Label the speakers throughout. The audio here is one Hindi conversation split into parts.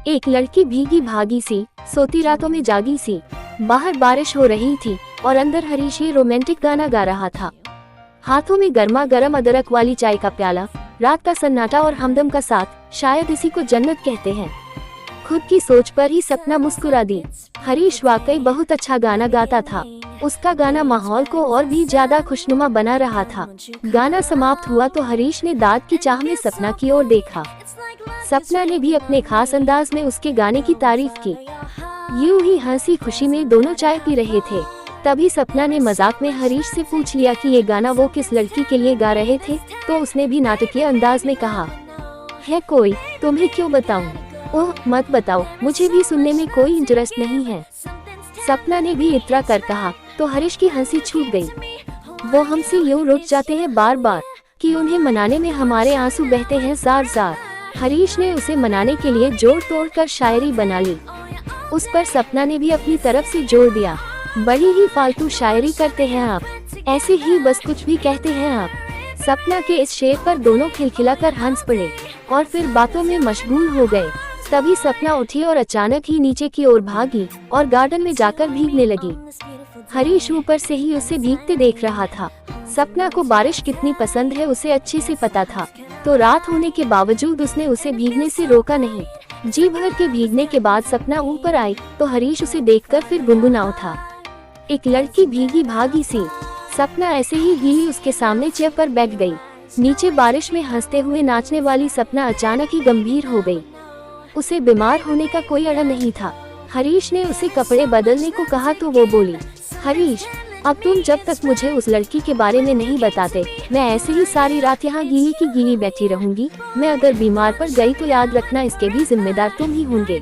Speaker 1: एक लड़की भीगी भागी सी, सोती रातों में जागी सी। बाहर बारिश हो रही थी और अंदर हरीश ये रोमांटिक गाना गा रहा था। हाथों में गर्मा गर्म अदरक वाली चाय का प्याला, रात का सन्नाटा और हमदम का साथ, शायद इसी को जन्नत कहते हैं। खुद की सोच पर ही सपना मुस्कुरा दी। हरीश वाकई बहुत अच्छा गाना गाता था। उसका गाना माहौल को और भी ज्यादा खुशनुमा बना रहा था। गाना समाप्त हुआ तो हरीश ने दाद की चाह में सपना की ओर देखा। सपना ने भी अपने खास अंदाज में उसके गाने की तारीफ की। यूं ही हंसी खुशी में दोनों चाय पी रहे थे। तभी सपना ने मजाक में हरीश से पूछ लिया कि ये गाना वो किस लड़की के लिए गा रहे थे, तो उसने भी नाटकीय अंदाज में कहा, है कोई, तुम्हें क्यों बताऊं? ओह मत बताओ, मुझे भी सुनने में कोई इंटरेस्ट नहीं है। सपना ने भी इतरा कर कहा तो हरीश की हंसी छूट गई। वो हमसे यूं रुक जाते हैं बार बार कि उन्हें मनाने में हमारे आंसू बहते हैं जार जार। हरीश ने उसे मनाने के लिए जोड़ तोड़ कर शायरी बना ली। उस पर सपना ने भी अपनी तरफ से जोड़ दिया। बड़ी ही फालतू शायरी करते हैं आप, ऐसे ही बस कुछ भी कहते हैं आप। सपना के इस शेर पर दोनों खिलखिलाकर हंस पड़े और फिर बातों में मशगूल हो गए। तभी सपना उठी और अचानक ही नीचे की ओर भागी और गार्डन में जाकर भीगने लगी। हरीश ऊपर से ही उसे भीगते देख रहा था। सपना को बारिश कितनी पसंद है उसे अच्छे से पता था, तो रात होने के बावजूद उसने उसे भीगने से रोका नहीं। जी भर के भीगने के बाद सपना ऊपर आई तो हरीश उसे देखकर फिर गुनगुना उठा, एक लड़की भीगी भागी सी। सपना ऐसे ही गीली उसके सामने चेयर पर बैठ गई। नीचे बारिश में हंसते हुए नाचने वाली सपना अचानक ही गंभीर हो गई। उसे बीमार होने का कोई अड़ा नहीं था। हरीश ने उसे कपड़े बदलने को कहा तो वो बोली, हरीश अब तुम जब तक मुझे उस लड़की के बारे में नहीं बताते, मैं ऐसे ही सारी रात यहाँ गीली की गीली बैठी रहूंगी। मैं अगर बीमार पड़ गई तो याद रखना इसके भी जिम्मेदार तुम ही होंगे।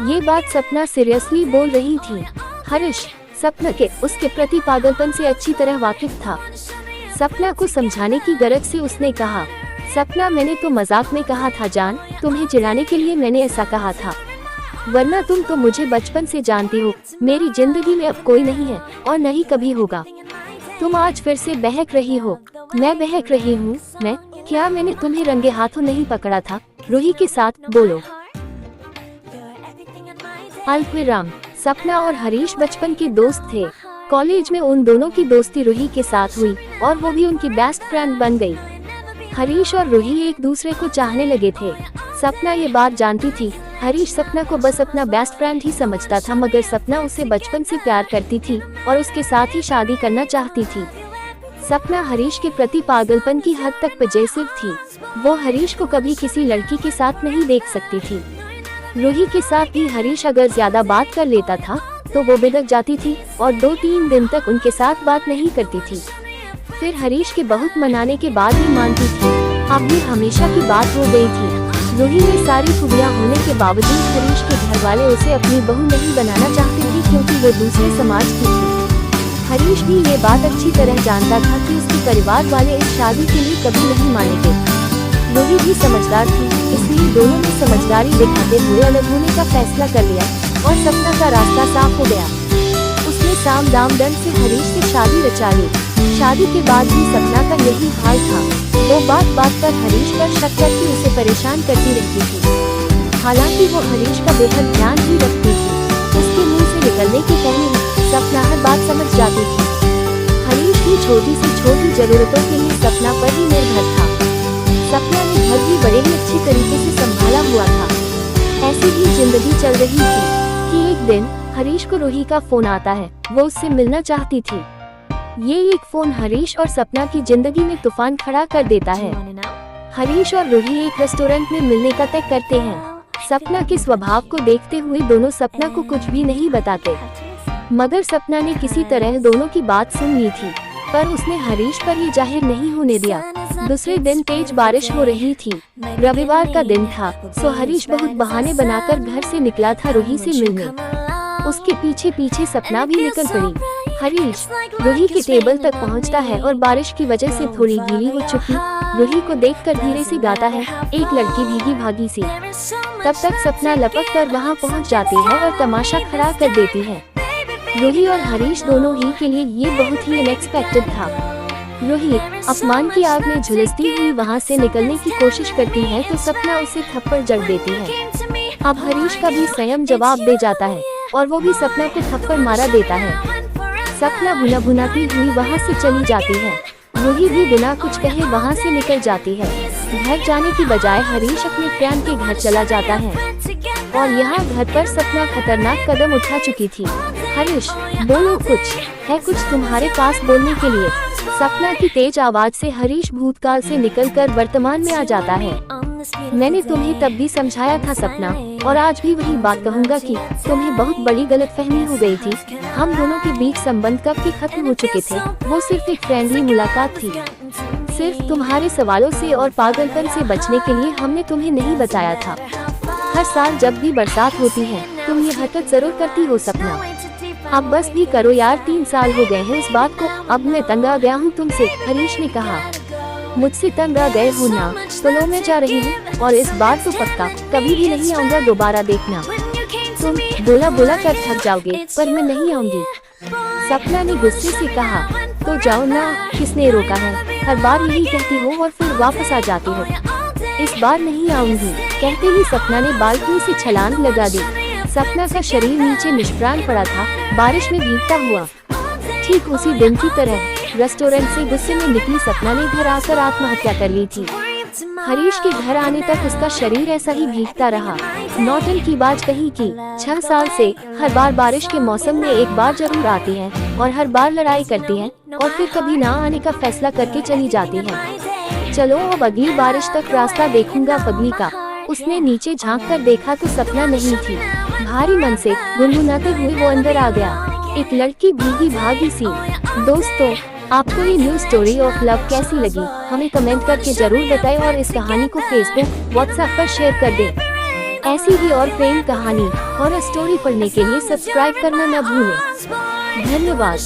Speaker 1: ये बात सपना सीरियसली बोल रही थी। हरीश सपना के उसके प्रति पागलपन से अच्छी तरह वाकिफ था। सपना को समझाने की गरज से उसने कहा, सपना मैंने तो मजाक में कहा था जान, तुम्हें चिढ़ाने के लिए मैंने ऐसा कहा था, वरना तुम तो मुझे बचपन से जानती हो। मेरी जिंदगी में अब कोई नहीं है और नहीं कभी होगा। तुम आज फिर से बहक रही हो। मैं बहक रही हूँ? मैं क्या, मैंने तुम्हें रंगे हाथों नहीं पकड़ा था? रूही के साथ बोलो। अल्पविराम। सपना और हरीश बचपन के दोस्त थे। कॉलेज में उन दोनों की दोस्ती रूही के साथ हुई और वो भी उनकी बेस्ट फ्रेंड बन गई। हरीश और रूही एक दूसरे को चाहने लगे थे। सपना ये बात जानती थी। हरीश सपना को बस अपना बेस्ट फ्रेंड ही समझता था, मगर सपना उसे बचपन से प्यार करती थी और उसके साथ ही शादी करना चाहती थी। सपना हरीश के प्रति पागलपन की हद तक पजेसिव थी। वो हरीश को कभी किसी लड़की के साथ नहीं देख सकती थी। रूही के साथ भी हरीश अगर ज्यादा बात कर लेता था तो वो बिदक जाती थी और 2-3 दिन तक उनके साथ बात नहीं करती थी। फिर हरीश के बहुत मनाने के बाद ही मानती थी। अब भी हमेशा की बात हो गई थी। रूही में सारी खूबियाँ होने के बावजूद हरीश के घर वाले उसे अपनी बहू नहीं बनाना चाहते थे, क्योंकि वो दूसरे समाज की थी। हरीश भी ये बात अच्छी तरह जानता था कि उसके परिवार वाले इस शादी के लिए कभी नहीं मानेंगे। रूही भी समझदार थी, इसलिए दोनों ने समझदारी दिखाते हुए अलग होने का फैसला कर लिया और सपना का रास्ता साफ हो गया। उसने साम दाम दंड से हरीश से शादी रचा ली। शादी के बाद भी सपना का यही हाल था। वो बात बात पर हरीश पर शक करके उसे परेशान करती रहती थी। हालांकि वो हरीश का बेहद ध्यान ही रखती थी। उसके मुंह से निकलने के पहले ही सपना हर बात समझ जाती थी। हरीश की छोटी से छोटी जरूरतों के लिए सपना पर ही निर्भर था। सपना ने घर भी बड़े ही अच्छी तरीके से संभाला हुआ था। ऐसी ही जिंदगी चल रही थी कि एक दिन हरीश को रूही का फोन आता है। वो उससे मिलना चाहती थी। ये एक फोन हरीश और सपना की जिंदगी में तूफान खड़ा कर देता है। हरीश और रूही एक रेस्टोरेंट में मिलने का तय करते हैं। सपना के स्वभाव को देखते हुए दोनों सपना को कुछ भी नहीं बताते, मगर सपना ने किसी तरह दोनों की बात सुन ली थी, पर उसने हरीश पर ये जाहिर नहीं होने दिया। दूसरे दिन तेज बारिश हो रही थी। रविवार का दिन था, सो हरीश बहुत बहाने बनाकर घर से निकला था रूही से मिलने। उसके पीछे पीछे सपना भी निकल पड़ी। हरीश रूही के टेबल तक पहुंचता है और बारिश की वजह से थोड़ी गीली हो चुकी रूही को देखकर धीरे से गाता है, एक लड़की भीगी भागी सी। तब तक सपना लपक कर वहां पहुंच जाती है और तमाशा खड़ा कर देती है। रूही और हरीश दोनों ही के लिए ये बहुत ही अनएक्सपेक्टेड था। रूही अपमान की आग में झुलसती हुई वहां से निकलने की कोशिश करती है तो सपना उसे थप्पड़ जड़ देती है। अब हरीश का भी संयम जवाब दे जाता है और वो भी सपना को थप्पड़ मारा देता है। सपना भुना भुनाती हुई वहाँ से चली जाती है। रूही भी बिना कुछ कहे वहाँ से निकल जाती है। घर जाने की बजाय हरीश अपने फ्रेंड के घर चला जाता है और यहाँ घर पर सपना खतरनाक कदम उठा चुकी थी। हरीश, बोलो, कुछ है कुछ तुम्हारे पास बोलने के लिए? सपना की तेज आवाज से हरीश भूतकाल से निकलकर वर्तमान में आ जाता है। मैंने तुम्हें तब भी समझाया था सपना, और आज भी वही बात कहूँगा कि तुम्हें बहुत बड़ी गलतफहमी हो गई थी। हम दोनों के बीच संबंध कब के खत्म हो चुके थे। वो सिर्फ एक फ्रेंडली मुलाकात थी। सिर्फ तुम्हारे सवालों से और पागलपन से बचने के लिए हमने तुम्हें नहीं बताया था। हर साल जब भी बरसात होती है तुम ये हरकत जरूर करती हो सपना। अब बस भी करो यार, 3 साल हो गए हैं इस बात को। अब मैं तंग आ गया हूँ तुमसे, हरीश ने कहा। मुझसे तंग आ गए हो ना, तो लो मैं जा रही हूँ, और इस बार तो पक्का कभी भी नहीं आऊँगा दोबारा, देखना। तुम बोला बोला कर थक जाओगे, पर मैं नहीं आऊँगी, सपना ने गुस्से से कहा। तो जाओ ना, किसने रोका है? हर बार यही कहती हो और फिर वापस आ जाती हो। इस बार नहीं आऊँगी, कहते ही सपना ने बालकनी से छलांग लगा दी। सपना का शरीर नीचे निष्प्राण पड़ा था, बारिश में भीगता हुआ। ठीक उसी दिन की तरह रेस्टोरेंट से गुस्से में निकली सपना ने घर आकर आत्महत्या कर ली थी। हरीश के घर आने तक उसका शरीर ऐसा ही भीगता रहा। नौटन की बात कही कि 6 साल से हर बार बारिश के मौसम में एक बार जरूर आती है और हर बार लड़ाई करती है और फिर कभी ना आने का फैसला करके चली जाती है। चलो अब अगली बारिश तक रास्ता देखूंगा पगली का। उसने नीचे झांक कर देखा तो सपना नहीं थी। भारी मन से गुनगुनाते हुए वो अंदर आ गया। एक लड़की भीगी भागी सी। दोस्तों, आपको ये न्यू स्टोरी ऑफ लव कैसी लगी हमें कमेंट करके जरूर बताएं और इस कहानी को फेसबुक, व्हाट्सएप पर शेयर कर दें। ऐसी ही और प्रेम कहानी और स्टोरी पढ़ने के लिए सब्सक्राइब करना न भूलें। धन्यवाद।